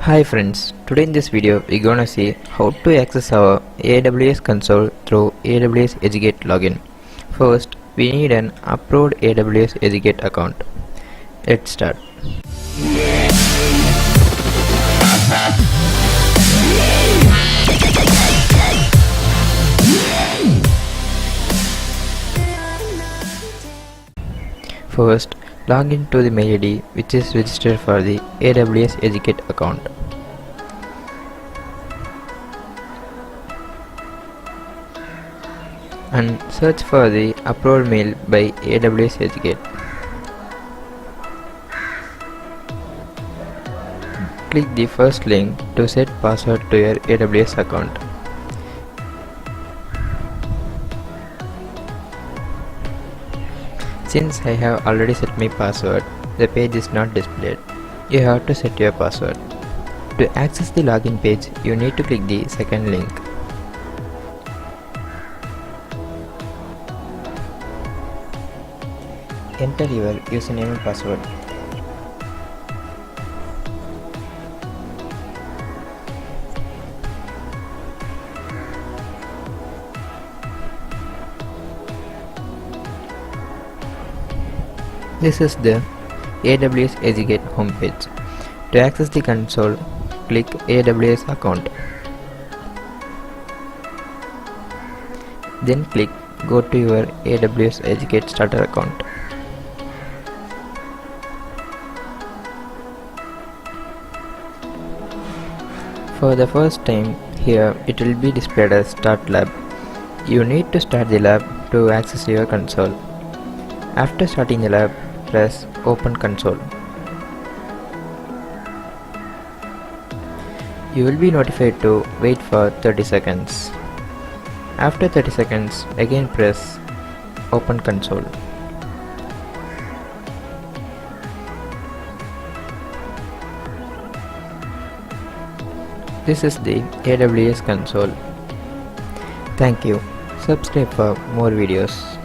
Hi friends, today in this video we're gonna see how to access our AWS console through AWS Educate login. First, we need an approved AWS Educate account. Let's start. First, log into the mail ID which is registered for the AWS Educate account. And search for the approved mail by AWS Educate. Click the first link to set password to your AWS account. Since I have already set my password, the page is not displayed. You have to set your password. To access the login page, you need to click the second link. Enter your username and password. This is the AWS Educate homepage. To access the console, click AWS account. Then click Go to your AWS Educate starter account. For the first time, here it will be displayed as Start Lab. You need to start the lab to access your console. After starting the lab, press Open Console. You will be notified to wait for 30 seconds. After 30 seconds, again press Open Console. This is the AWS console. Thank you. Subscribe for more videos.